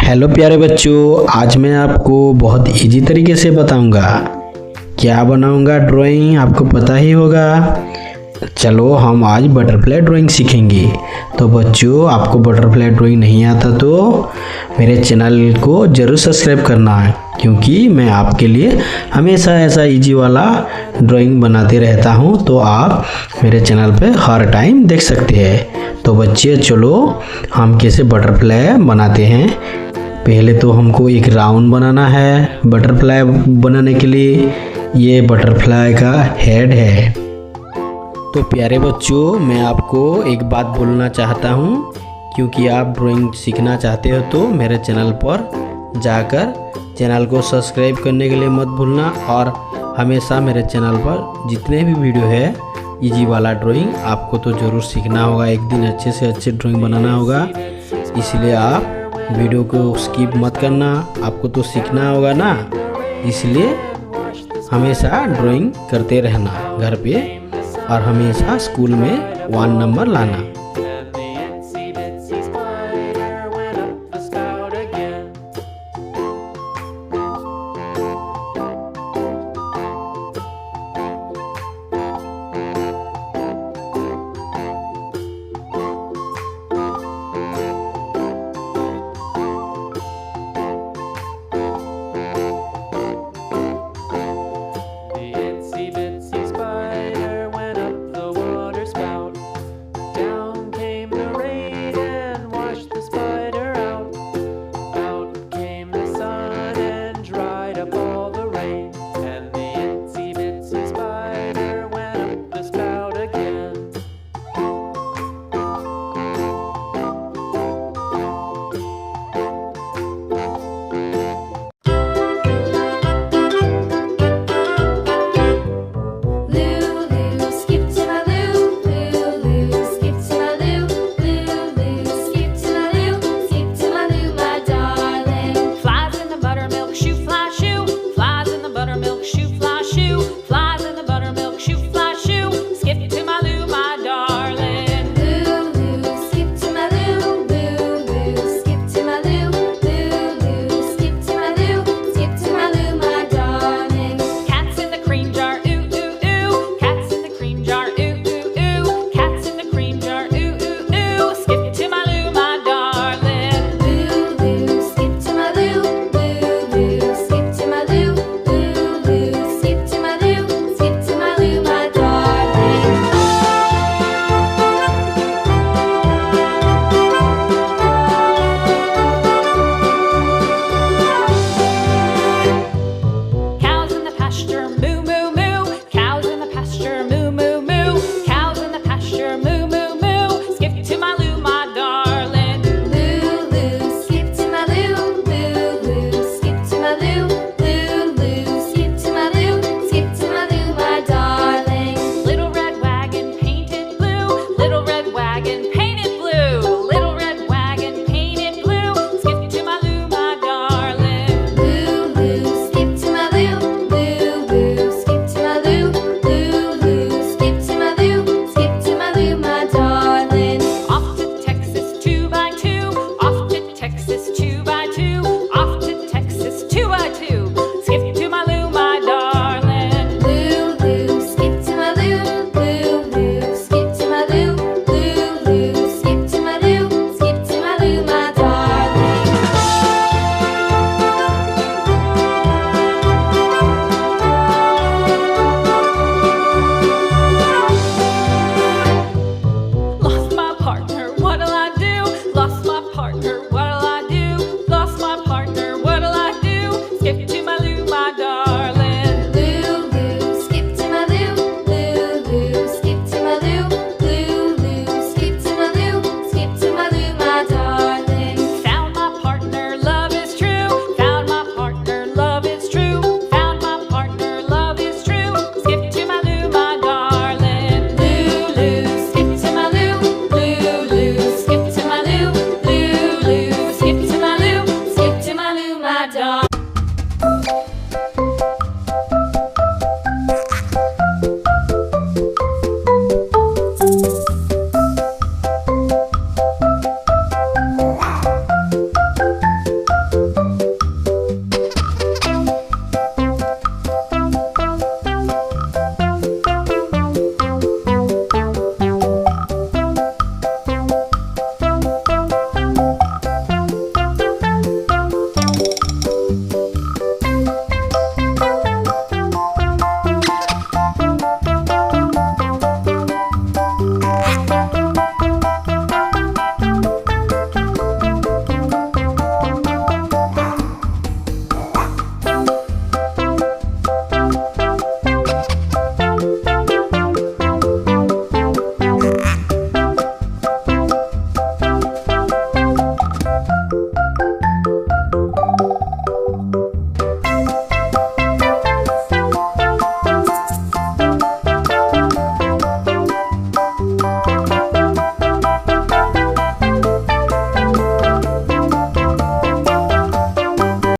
Hello प्यारे बच्चों, आज मैं आपको बहुत इजी तरीके से बताऊंगा क्या बनाऊंगा ड्राइंग। आपको पता ही होगा। चलो हम आज बटरफ्लाई ड्राइंग सीखेंगे। तो बच्चों, आपको बटरफ्लाई ड्राइंग नहीं आता तो मेरे चैनल को ज़रूर सब्सक्राइब करना है, क्योंकि मैं आपके लिए हमेशा ऐसा इजी वाला ड्राइंग बनाते रहता हूँ। तो आप मेरे चैनल पे हर टाइम देख सकते हैं। तो बच्चे चलो हम कैसे बटरफ्लाई बनाते हैं। पहले तो हमको एक राउंड बनाना है। बटरफ्लाई बनाने के लिए ये बटरफ्लाई का हेड है। तो प्यारे बच्चों, मैं आपको एक बात बोलना चाहता हूँ, क्योंकि आप ड्राइंग सीखना चाहते हो तो मेरे चैनल पर जाकर चैनल को सब्सक्राइब करने के लिए मत भूलना। और हमेशा मेरे चैनल पर जितने भी वीडियो है इजी वाला ड्राइंग आपको तो ज़रूर सीखना होगा। एक दिन अच्छे से अच्छे ड्राइंग बनाना होगा, इसलिए आप वीडियो को स्किप मत करना। आपको तो सीखना होगा ना, इसलिए हमेशा ड्राइंग करते रहना घर पे, और हमेशा स्कूल में 1 नंबर लाना।